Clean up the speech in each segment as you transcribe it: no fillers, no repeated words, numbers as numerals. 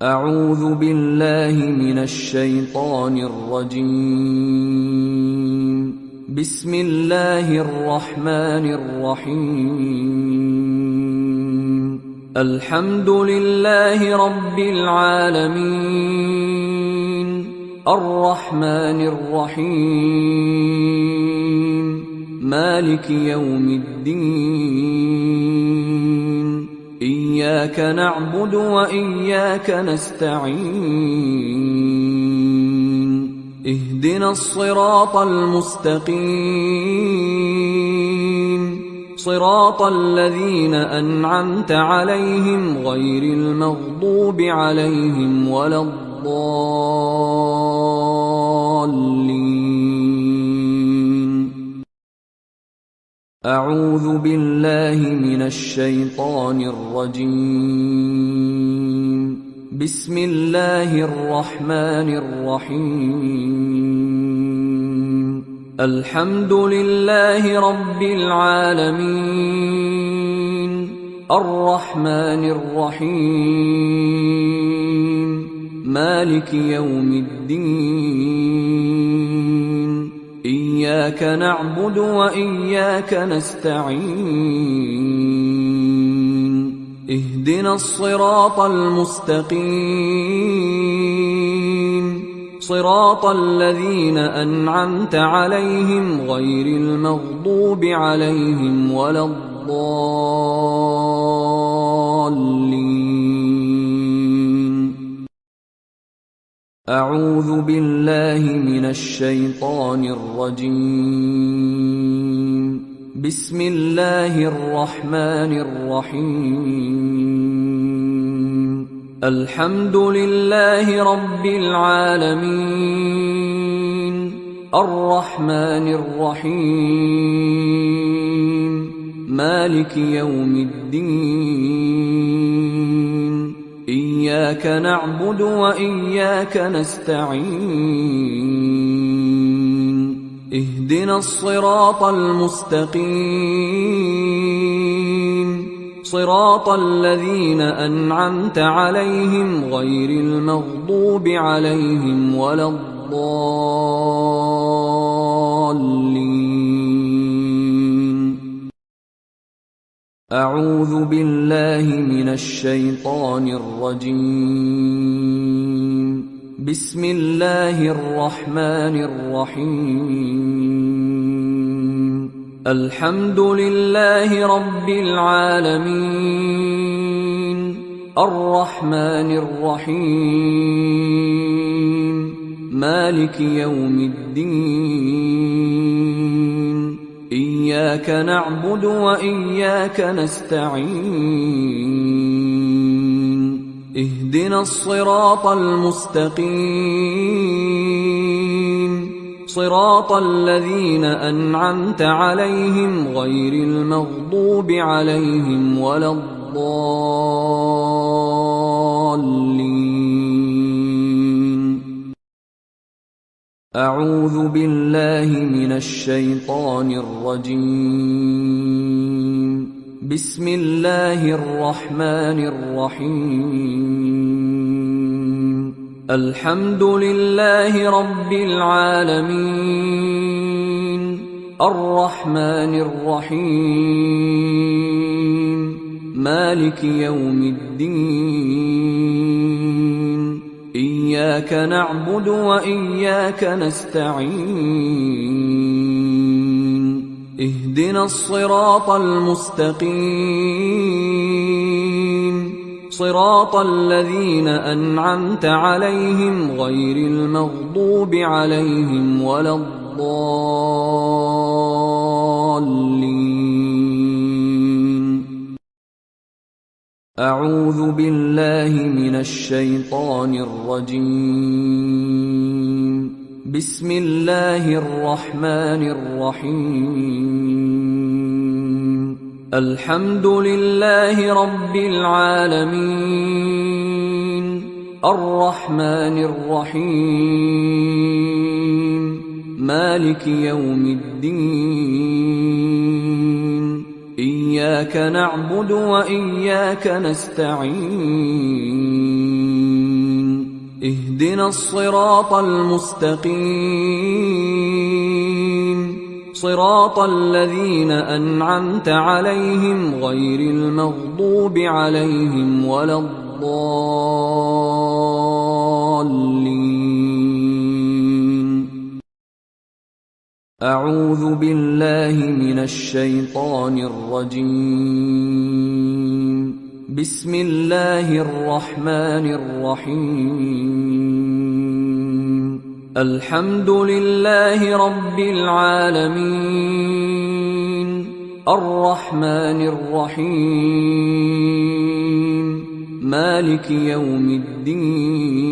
أعوذ بالله من الشيطان الرجيم. بسم الله الرحمن الرحيم. الحمد لله رب العالمين، الرحمن الرحيم، مالك يوم الدين. إياك نعبد وإياك نستعين. اهدنا الصراط المستقيم، صراط الذين أنعمت عليهم غير المغضوب عليهم ولا الضالين. أعوذ بالله من الشيطان الرجيم. بسم الله الرحمن الرحيم. الحمد لله رب العالمين، الرحمن الرحيم، مالك يوم الدين. إياك نعبد وإياك نستعين. اهدنا الصراط المستقيم، صراط الذين أنعمت عليهم غير المغضوب عليهم ولا الضالين. أعوذ بالله من الشيطان الرجيم. بسم الله الرحمن الرحيم. الحمد لله رب العالمين، الرحمن الرحيم، مالك يوم الدين. إياك نعبد وإياك نستعين. اهدنا الصراط المستقيم، صراط الذين أنعمت عليهم غير المغضوب عليهم ولا الضالين. أعوذ بالله من الشيطان الرجيم. بسم الله الرحمن الرحيم. الحمد لله رب العالمين، الرحمن الرحيم، مالك يوم الدين. إياك نعبد وإياك نستعين. اهدنا الصراط المستقيم، صراط الذين أنعمت عليهم غير المغضوب عليهم ولا الضالين. أعوذ بالله من الشيطان الرجيم. بسم الله الرحمن الرحيم. الحمد لله رب العالمين، الرحمن الرحيم، مالك يوم الدين. إياك نعبد وإياك نستعين. اهدنا الصراط المستقيم، صراط الذين أنعمت عليهم غير المغضوب عليهم ولا الضالين. أعوذ بالله من الشيطان الرجيم. بسم الله الرحمن الرحيم. الحمد لله رب العالمين، الرحمن الرحيم، مالك يوم الدين. إياك نعبد وإياك نستعين. اهدنا الصراط المستقيم صراط الذين أنعمت عليهم غير المغضوب عليهم ولا الضالين. أعوذ بالله من الشيطان الرجيم. بسم الله الرحمن الرحيم. الحمد لله رب العالمين الرحمن الرحيم مالك يوم الدين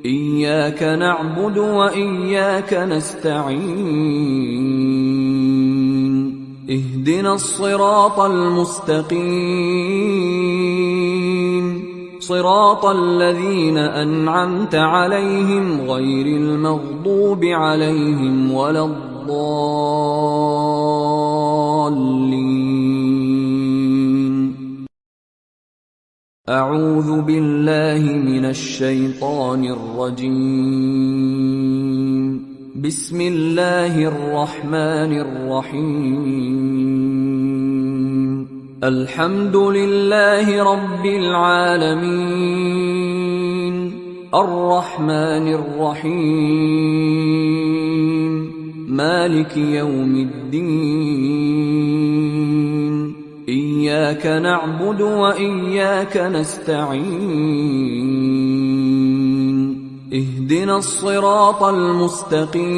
إياك نعبد وإياك نستعين اهدنا الصراط المستقيم صراط الذين أنعمت عليهم غير المغضوب عليهم ولا الضالين. أعوذ بالله من الشيطان الرجيم. بسم الله الرحمن الرحيم. الحمد لله رب العالمين الرحمن الرحيم مالك يوم الدين إياك نعبد وإياك نستعين اهدنا الصراط المستقيم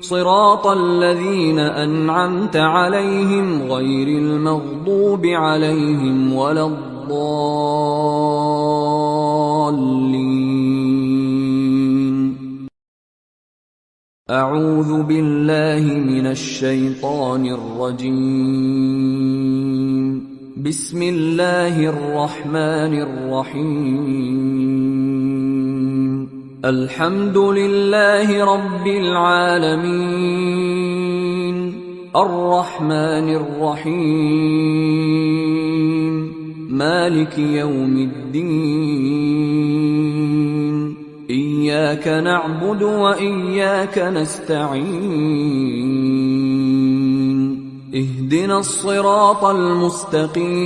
صراط الذين أنعمت عليهم غير المغضوب عليهم ولا الضالين. أعوذ بالله من الشيطان الرجيم. بسم الله الرحمن الرحيم. الحمد لله رب العالمين الرحمن الرحيم مالك يوم الدين إياك نعبد وإياك نستعين اهدنا الصراط المستقيم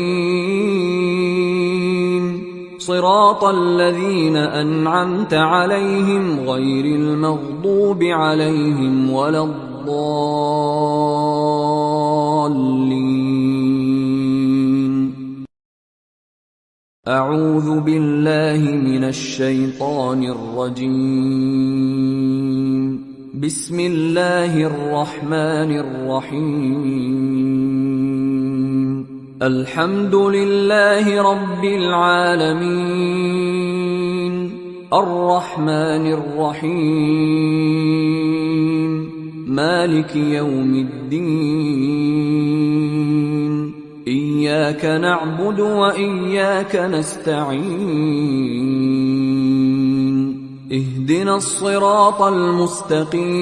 صراط الذين أنعمت عليهم غير المغضوب عليهم ولا الضالين. أعوذ بالله من الشيطان الرجيم. بسم الله الرحمن الرحيم. الحمد لله رب العالمين الرحمن الرحيم مالك يوم الدين إياك نعبد وإياك نستعين اهدنا الصراط المستقيم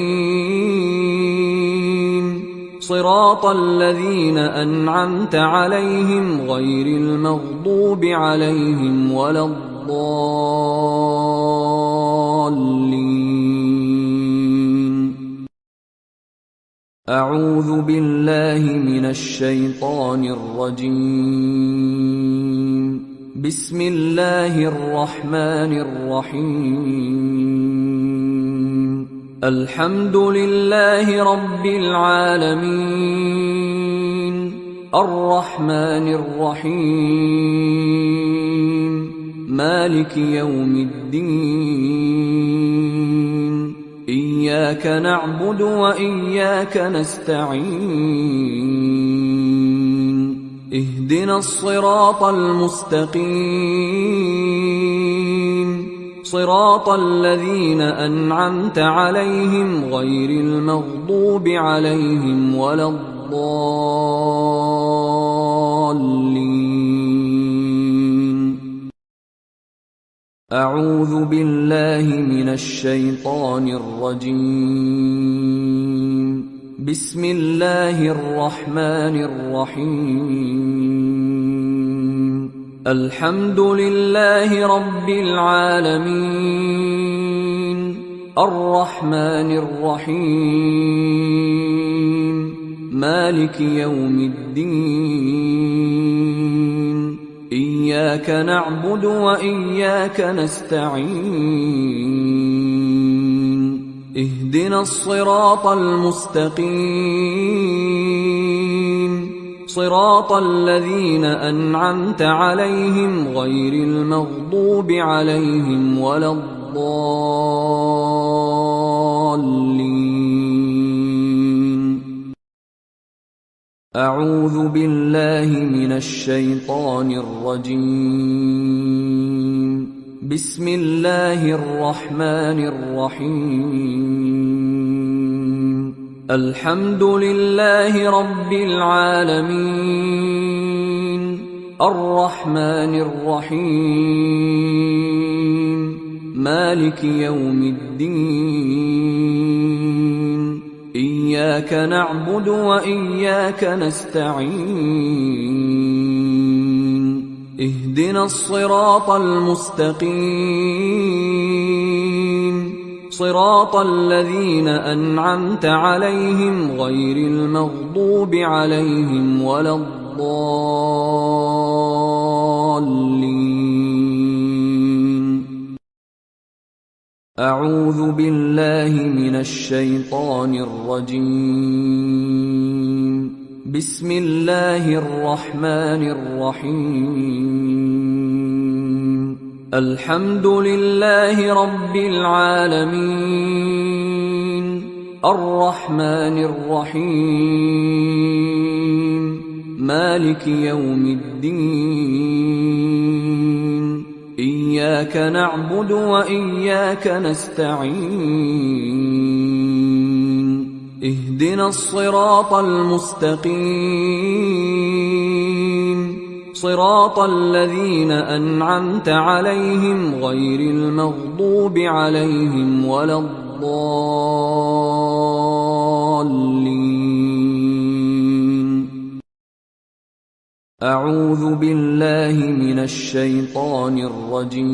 صراط الذين أنعمت عليهم غير المغضوب عليهم ولا الضالين. أعوذ بالله من الشيطان الرجيم. بسم الله الرحمن الرحيم. الحمد لله رب العالمين الرحمن الرحيم مالك يوم الدين إياك نعبد وإياك نستعين اهدنا الصراط المستقيم صراط الذين أنعمت عليهم غير المغضوب عليهم ولا الضالين. أعوذ بالله من الشيطان الرجيم. بسم الله الرحمن الرحيم. الحمد لله رب العالمين الرحمن الرحيم مالك يوم الدين إياك نعبد وإياك نستعين اهدنا الصراط المستقيم صراط الذين أنعمت عليهم غير المغضوب عليهم ولا الضالين. أعوذ بالله من الشيطان الرجيم. بسم الله الرحمن الرحيم. الحمد لله رب العالمين الرحمن الرحيم مالك يوم الدين إياك نعبد وإياك نستعين اهدنا الصراط المستقيم صراط الذين أنعمت عليهم غير المغضوب عليهم ولا الضالين. أعوذ بالله من الشيطان الرجيم. بسم الله الرحمن الرحيم. الحمد لله رب العالمين الرحمن الرحيم مالك يوم الدين إياك نعبد وإياك نستعين اهدنا الصراط المستقيم صراط الذين أنعمت عليهم غير المغضوب عليهم ولا الضالين. أعوذ بالله من الشيطان الرجيم.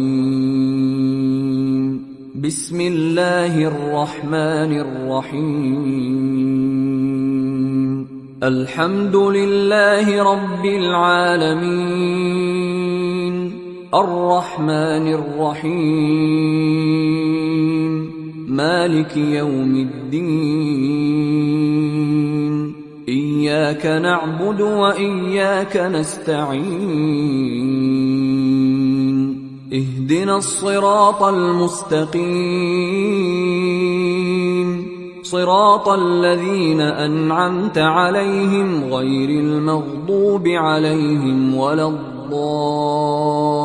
بسم الله الرحمن الرحيم. الحمد لله رب العالمين الرحمن الرحيم مالك يوم الدين إياك نعبد وإياك نستعين اهدنا الصراط المستقيم صراط الذين أنعمت عليهم غير المغضوب عليهم ولا الضالين.